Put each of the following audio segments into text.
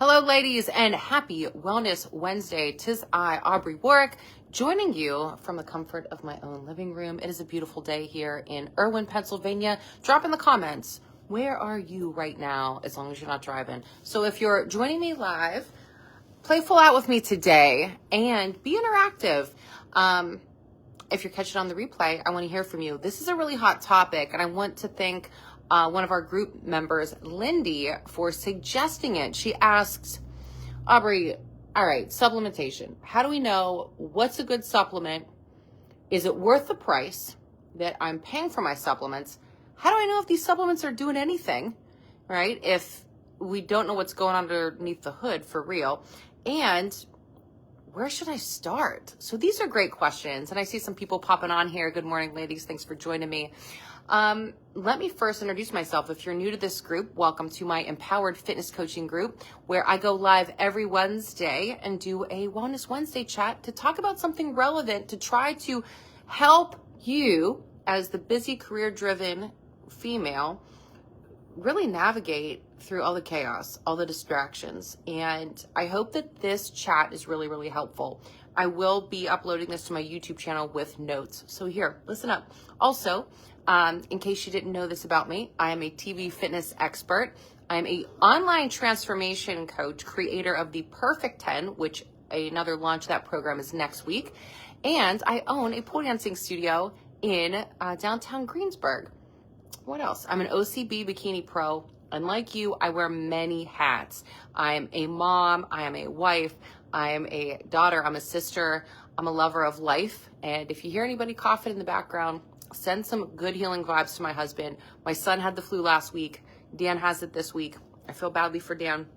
Hello, ladies, and happy Wellness Wednesday. 'Tis I, Aubrey Warwick, joining you from the comfort of my own living room. It is a beautiful day here in Irwin, Pennsylvania. Drop in the comments, where are you right now, as long as you're not driving. So if you're joining me live, play full out with me today and be interactive. If you're catching on the replay, I want to hear from you. This is a really hot topic, and I want to thank one of our group members, Lindy, for suggesting it. She asks, Aubrey, all right, supplementation. How do we know what's a good supplement? Is it worth the price that I'm paying for my supplements? How do I know if these supplements are doing anything, right? If we don't know what's going on underneath the hood for real. And where should I start? So these are great questions. And I see some people popping on here. Good morning, ladies. Thanks for joining me. Let me first introduce myself. If you're new to this group, welcome to my Empowered Fitness Coaching group, where I go live every Wednesday and do a Wellness Wednesday chat to talk about something relevant to try to help you as the busy career-driven female really navigate through all the chaos, all the distractions. And I hope that this chat is really, really helpful. I will be uploading this to my YouTube channel with notes. So here, listen up. Also, in case you didn't know this about me, I am a TV fitness expert. I'm an online transformation coach, creator of the Perfect 10, which another launch of that program is next week. And I own a pole dancing studio in downtown Greensburg. What else? I'm an OCB bikini pro. Unlike you, I wear many hats. I am a mom. I am a wife. I am a daughter. I'm a sister. I'm a lover of life. And if you hear anybody coughing in the background, send some good healing vibes to my husband. My son had the flu last week. Dan has it this week. I feel badly for Dan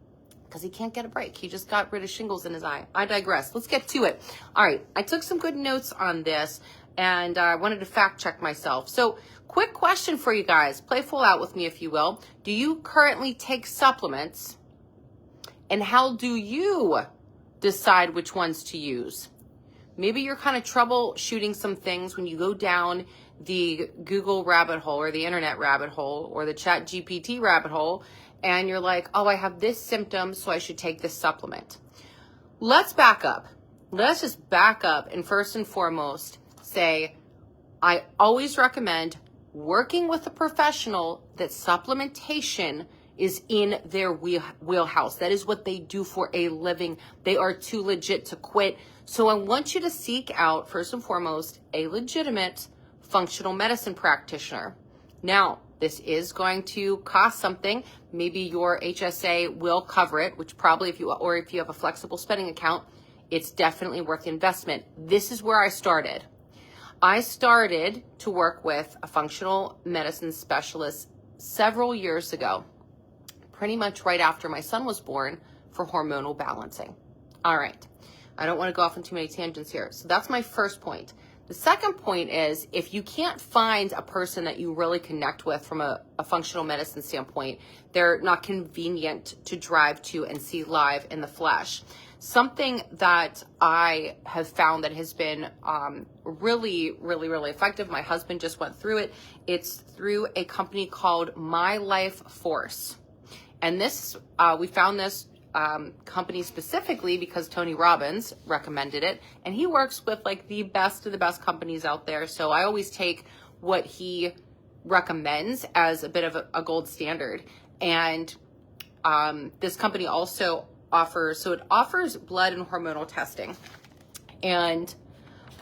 because he can't get a break. He just got rid of shingles in his eye. I digress. Let's get to it. All right. I took some good notes on this and I wanted to fact check myself. So quick question for you guys. Play full out with me, if you will. Do you currently take supplements? And how do you decide which ones to use? Maybe you're kind of troubleshooting some things when you go down the Google rabbit hole or the internet rabbit hole or the Chat GPT rabbit hole, and you're like, oh, I have this symptom, so I should take this supplement. Let's back up. Let's just back up and first and foremost say, I always recommend working with a professional that supplementation is in their wheelhouse. That is what they do for a living. They are too legit to quit. So I want you to seek out, first and foremost, a legitimate functional medicine practitioner. Now, this is going to cost something. Maybe your HSA will cover it, which probably if you have a flexible spending account, it's definitely worth the investment. This is where I started. I started to work with a functional medicine specialist several years ago, pretty much right after my son was born, for hormonal balancing. All right. I don't want to go off on too many tangents here. So that's my first point. The second point is, if you can't find a person that you really connect with from a functional medicine standpoint, they're not convenient to drive to and see live in the flesh. Something that I have found that has been really, really, really effective. My husband just went through it. It's through a company called Lifeforce. And this, we found this company specifically because Tony Robbins recommended it, and he works with like the best of the best companies out there. So I always take what he recommends as a bit of a gold standard. And this company also offers blood and hormonal testing. And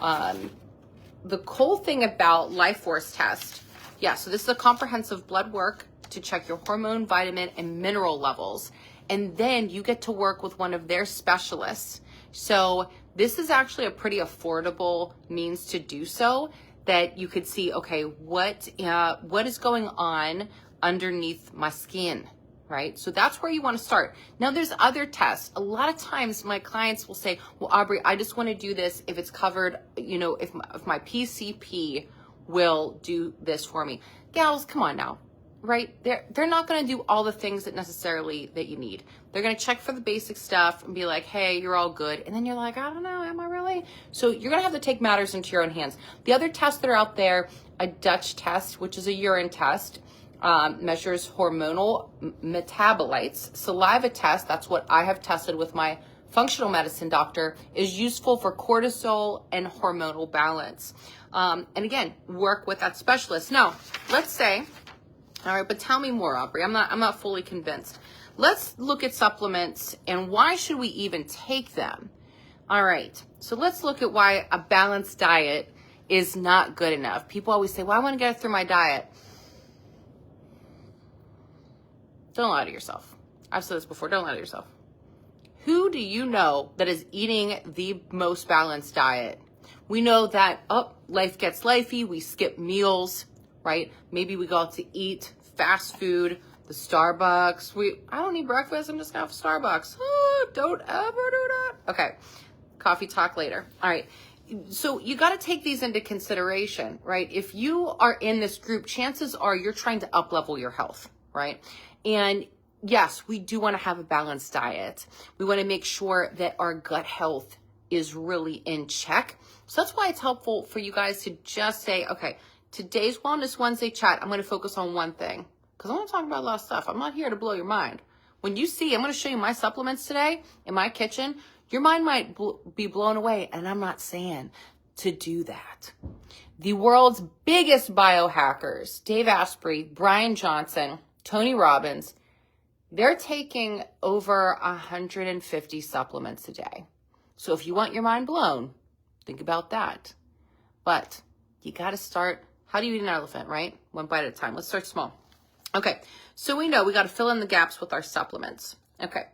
the cool thing about Lifeforce test, so this is a comprehensive blood work to check your hormone, vitamin, and mineral levels. And then you get to work with one of their specialists. So this is actually a pretty affordable means to do so, that you could see, okay, what is going on underneath my skin, right? So that's where you want to start. Now there's other tests. A lot of times my clients will say, well, Aubrey, I just want to do this if it's covered, if my PCP will do this for me. Gals, come on now. Right? They're not going to do all the things that you need. They're going to check for the basic stuff and be like, hey, you're all good. And then you're like, I don't know, am I really? So you're going to have to take matters into your own hands. The other tests that are out there, a Dutch test, which is a urine test. measures hormonal metabolites. Saliva test, that's what I have tested with my functional medicine doctor, is useful for cortisol and hormonal balance. And again, work with that specialist. Now, let's say, all right, but tell me more, Aubrey. I'm not fully convinced. Let's look at supplements and why should we even take them? All right, so let's look at why a balanced diet is not good enough. People always say, well, I want to get through my diet. Don't lie to yourself. I've said this before, don't lie to yourself. Who do you know that is eating the most balanced diet? We know that, life gets lifey, we skip meals, right? Maybe we go out to eat, fast food, the Starbucks. I don't need breakfast, I'm just gonna have Starbucks. Oh, don't ever do that. Okay, coffee talk later. All right, so you gotta take these into consideration, right? If you are in this group, chances are you're trying to up-level your health, right? And yes, we do want to have a balanced diet. We want to make sure that our gut health is really in check. So that's why it's helpful for you guys to just say, okay, today's Wellness Wednesday chat, I'm going to focus on one thing because I want to talk about a lot of stuff. I'm not here to blow your mind. When you see, I'm going to show you my supplements today in my kitchen, your mind might be blown away. And I'm not saying to do that. The world's biggest biohackers, Dave Asprey, Brian Johnson, Tony Robbins, they're taking over 150 supplements a day. So if you want your mind blown, think about that. But you got to start. How do you eat an elephant, right? One bite at a time. Let's start small. Okay. So we know we got to fill in the gaps with our supplements. Okay.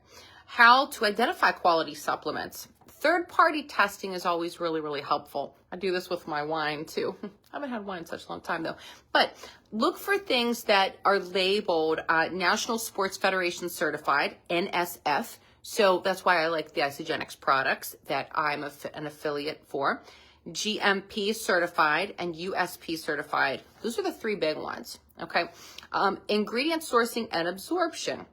How to identify quality supplements. Third-party testing is always really, really helpful. I do this with my wine too. I haven't had wine in such a long time though. But look for things that are labeled National Sports Federation certified, NSF. So that's why I like the Isogenics products that I'm an affiliate for. GMP certified and USP certified. Those are the three big ones. Okay. Ingredient sourcing and absorption.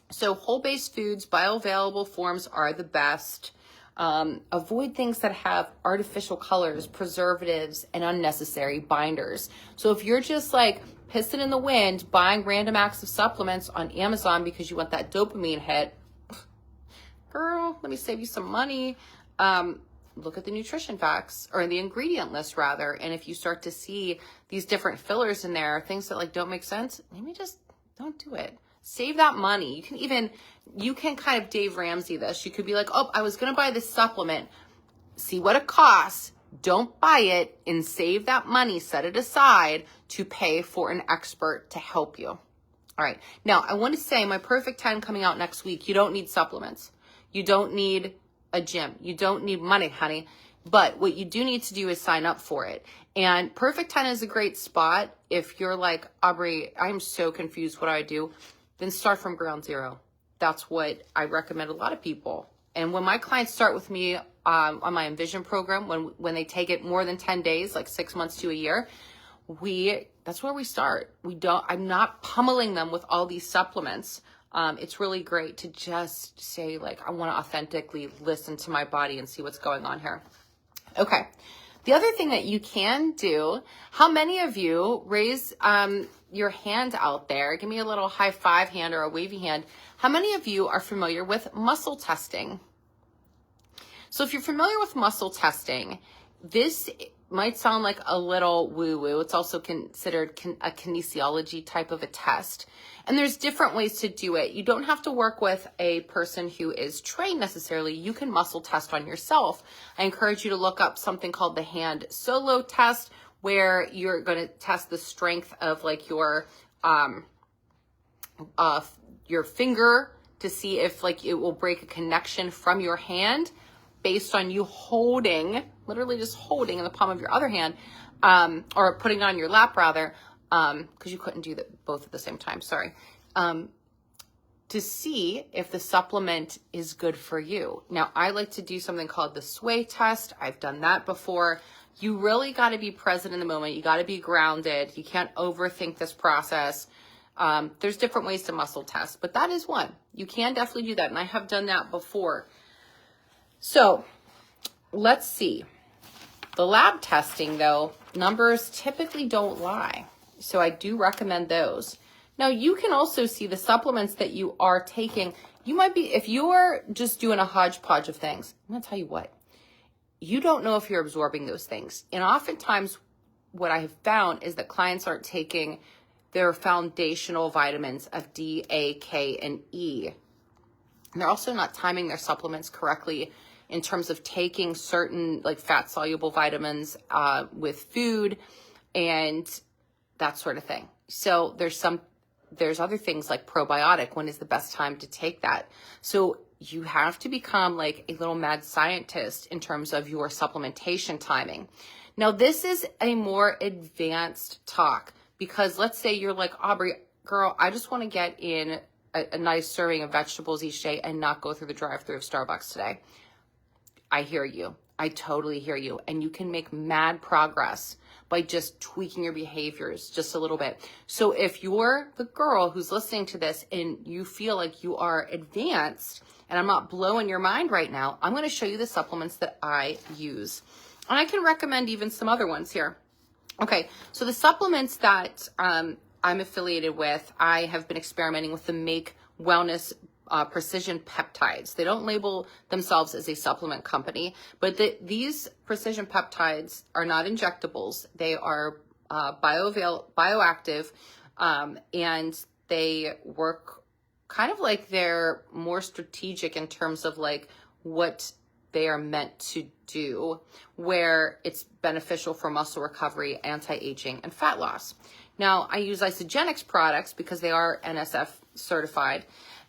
So whole-based foods, bioavailable forms are the best. Avoid things that have artificial colors, preservatives, and unnecessary binders. So if you're just like pissing in the wind, buying random acts of supplements on Amazon because you want that dopamine hit, girl, let me save you some money. Look at the nutrition facts or the ingredient list rather. And if you start to see these different fillers in there, things that like don't make sense, maybe just don't do it. Save that money. You can kind of Dave Ramsey this. You could be like, oh, I was going to buy this supplement. See what it costs. Don't buy it and save that money. Set it aside to pay for an expert to help you. All right. Now, I want to say my Perfect 10 coming out next week. You don't need supplements. You don't need a gym. You don't need money, honey. But what you do need to do is sign up for it. And Perfect 10 is a great spot. If you're like, Aubrey, I'm so confused. What do I do? Then start from ground zero. That's what I recommend a lot of people. And when my clients start with me on my Envision program, when they take it more than 10 days, like 6 months to a year, that's where we start. I'm not pummeling them with all these supplements. It's really great to just say like, I want to authentically listen to my body and see what's going on here. Okay. The other thing that you can do, how many of you raise your hand out there? Give me a little high five hand or a wavy hand. How many of you are familiar with muscle testing? So if you're familiar with muscle testing, this might sound like a little woo-woo. It's also considered a kinesiology type of a test. And there's different ways to do it. You don't have to work with a person who is trained necessarily. You can muscle test on yourself. I encourage you to look up something called the hand solo test, where you're going to test the strength of like your finger to see if like it will break a connection from your hand based on you holding, literally just holding in the palm of your other hand, or putting it on your lap rather, because you couldn't do that both at the same time, sorry, to see if the supplement is good for you. Now, I like to do something called the sway test. I've done that before. You really got to be present in the moment. You got to be grounded. You can't overthink this process. There's different ways to muscle test, but that is one. You can definitely do that, and I have done that before. So let's see. The lab testing, though, numbers typically don't lie. So I do recommend those. Now, you can also see the supplements that you are taking. You might be, if you're just doing a hodgepodge of things, I'm going to tell you what, you don't know if you're absorbing those things. And oftentimes what I have found is that clients aren't taking their foundational vitamins of D, A, K, and E. And they're also not timing their supplements correctly in terms of taking certain like fat soluble vitamins with food and that sort of thing. So there's other things like probiotic. When is the best time to take that? So you have to become like a little mad scientist in terms of your supplementation timing. Now, this is a more advanced talk because let's say you're like, Aubrey, girl, I just want to get in a nice serving of vegetables each day and not go through the drive-thru of Starbucks today. I hear you. I totally hear you. And you can make mad progress by just tweaking your behaviors just a little bit. So if you're the girl who's listening to this and you feel like you are advanced and I'm not blowing your mind right now, I'm going to show you the supplements that I use. And I can recommend even some other ones here. Okay, so the supplements that I'm affiliated with, I have been experimenting with the Make Wellness precision peptides. They don't label themselves as a supplement company, but these precision peptides are not injectables. They are bioactive, and they work kind of like they're more strategic in terms of like what they are meant to do, where it's beneficial for muscle recovery, anti-aging, and fat loss. Now, I use Isogenics products because they are NSF certified,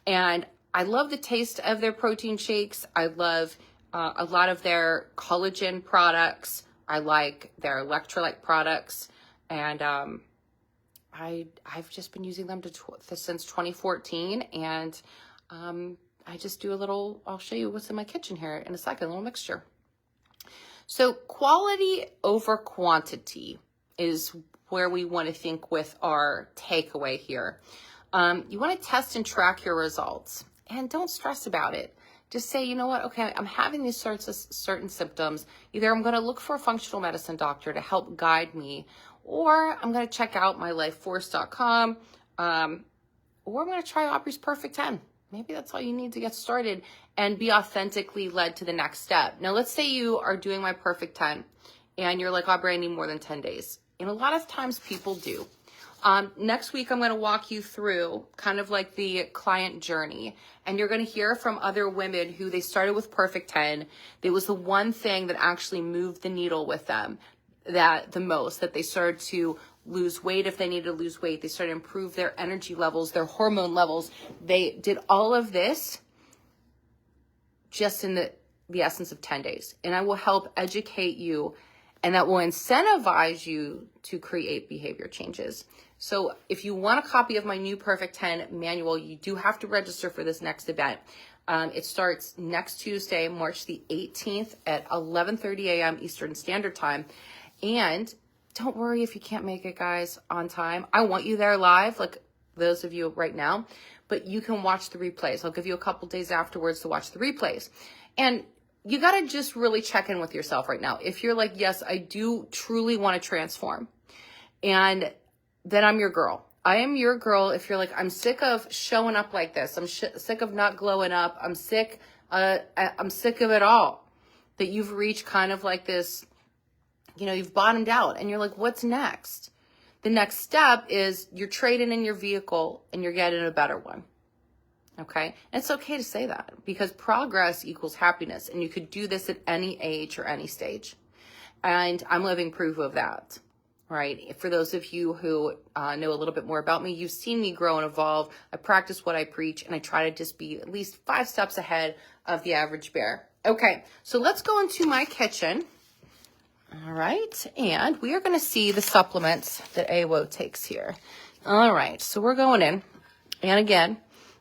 and I love the taste of their protein shakes. I love a lot of their collagen products. I like their electrolyte products, and I've just been using them since 2014, and I just do a little, I'll show you what's in my kitchen here in a second, a little mixture. So quality over quantity is where we want to think with our takeaway here. You want to test and track your results and don't stress about it. Just say, you know what, okay, I'm having these certain symptoms. Either I'm going to look for a functional medicine doctor to help guide me, or I'm going to check out my lifeforce.com, or I'm going to try Aubrey's Perfect 10. Maybe that's all you need to get started and be authentically led to the next step. Now, let's say you are doing my Perfect 10 and you're like, Aubrey, I need more than 10 days. And a lot of times people do. Next week, I'm going to walk you through kind of like the client journey. And you're going to hear from other women who they started with Perfect 10. It was the one thing that actually moved the needle with them the most, that they started to lose weight if they needed to lose weight. They started to improve their energy levels, their hormone levels. They did all of this just in the essence of 10 days. And I will help educate you, and that will incentivize you to create behavior changes. So if you want a copy of my new Perfect 10 manual, you do have to register for this next event. It starts next Tuesday, March the 18th at 11:30 a.m. Eastern Standard Time. And don't worry if you can't make it, guys, on time. I want you there live, like those of you right now, but you can watch the replays. I'll give you a couple days afterwards to watch the replays. And you got to just really check in with yourself right now. If you're like, yes, I do truly want to transform, and then I'm your girl. I am your girl. If you're like, I'm sick of showing up like this. I'm sick of not glowing up. I'm sick of it all. That you've reached kind of like this, you've bottomed out and you're like, what's next? The next step is you're trading in your vehicle and you're getting a better one. Okay. And it's okay to say that because progress equals happiness, and you could do this at any age or any stage. And I'm living proof of that. Right. For those of you who know a little bit more about me, you've seen me grow and evolve. I practice what I preach, and I try to just be at least 5 steps ahead of the average bear. Okay. So let's go into my kitchen. All right, and we are going to see the supplements that AWO takes here. All right, so we're going in. And again,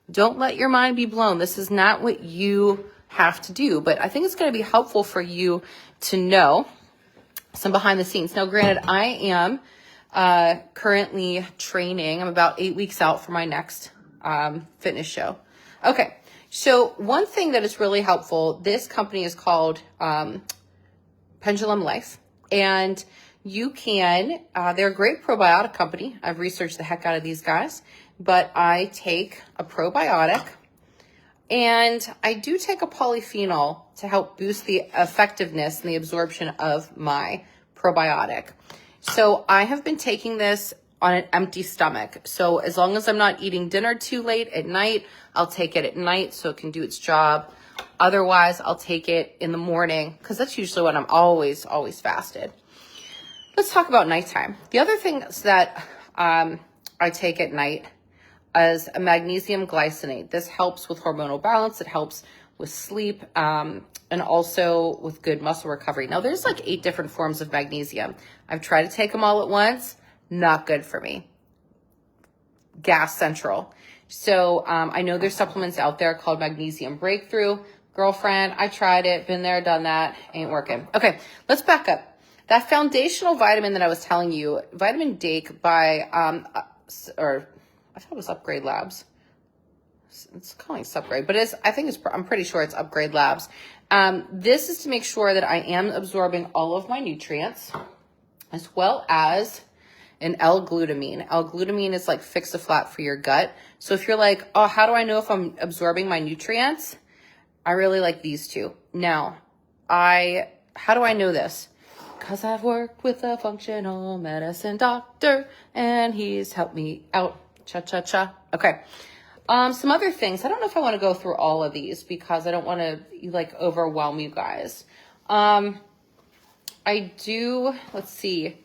don't let your mind be blown. This is not what you have to do, but I think it's going to be helpful for you to know some behind the scenes. Now, granted, I am currently training. I'm about 8 weeks out for my next fitness show. Okay, so one thing that is really helpful, this company is called Pendulum Life. And you can, they're a great probiotic company. I've researched the heck out of these guys. but I take a probiotic, and I do take a polyphenol to help boost the effectiveness and the absorption of my probiotic. So I have been taking this on an empty stomach. So as long as I'm not eating dinner too late at night, I'll take it at night so it can do its job. Otherwise, I'll take it in the morning because that's usually when I'm always fasted. Let's talk about nighttime. The other things that I take at night is a magnesium glycinate. This helps with hormonal balance. It helps with sleep, and also with good muscle recovery. Now, there's like 8 different forms of magnesium. I've tried to take them all at once. Not good for me. Gas central. So I know there's supplements out there called Magnesium Breakthrough. Girlfriend, I tried it, been there, done that, ain't working. Okay, let's back up. That foundational vitamin that I was telling you, Vitamin Dake by, or I thought it was Upgrade Labs. It's calling Subgrade, but I'm pretty sure it's Upgrade Labs. This is to make sure that I am absorbing all of my nutrients, as well as an L-glutamine. L-glutamine is like fix-a-flat for your gut. So if you're like, oh, how do I know if I'm absorbing my nutrients? I really like these two. Now, how do I know this? Because I've worked with a functional medicine doctor, and he's helped me out. Cha-cha-cha. Okay. Some other things. I don't know if I want to go through all of these because I don't want to like overwhelm you guys. Let's see.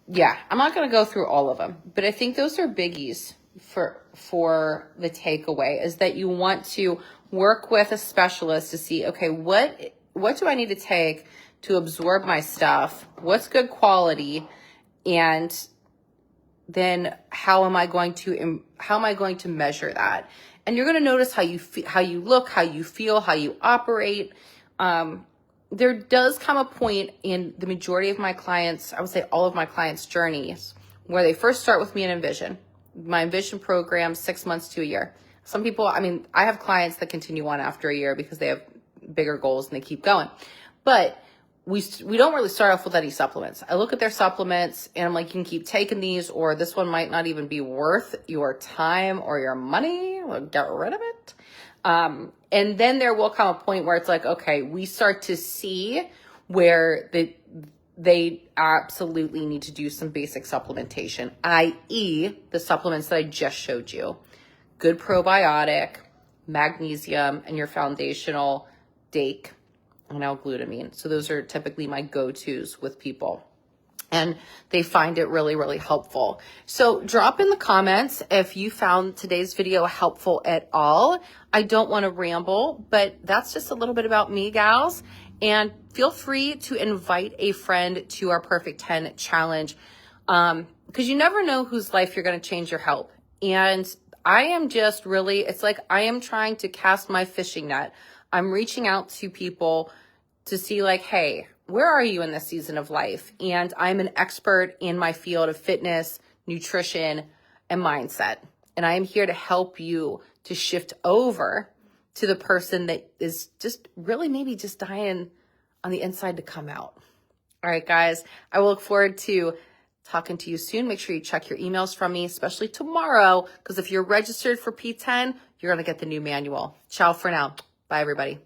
Yeah, I'm not going to go through all of them, but I think those are biggies for the takeaway, is that you want to work with a specialist to see, okay, what do I need to take to absorb my stuff? What's good quality? And then how am I going to measure that? And you're going to notice how you look, how you feel, how you operate. There does come a point in the majority of my clients, I would say all of my clients' journeys, where they first start with me in Envision. My Envision program, 6 months to a year. Some people, I have clients that continue on after a year because they have bigger goals and they keep going. But we don't really start off with any supplements. I look at their supplements and I'm like, you can keep taking these, or this one might not even be worth your time or your money. We'll get rid of it. And then there will come a point where it's like, okay, we start to see where they absolutely need to do some basic supplementation, i.e. the supplements that I just showed you. Good probiotic, magnesium, and your foundational Dake and L-glutamine. So those are typically my go-tos with people. And they find it really, really helpful. So drop in the comments if you found today's video helpful at all. I don't want to ramble, but that's just a little bit about me, gals. And feel free to invite a friend to our Perfect 10 challenge, because you never know whose life you're going to change or help. And I am just really, it's like I am trying to cast my fishing net. I'm reaching out to people to see like, hey, where are you in this season of life? And I'm an expert in my field of fitness, nutrition, and mindset. And I am here to help you to shift over to the person that is just really maybe just dying on the inside to come out. All right, guys, I will look forward to talking to you soon. Make sure you check your emails from me, especially tomorrow, because if you're registered for P10, you're going to get the new manual. Ciao for now. Bye, everybody.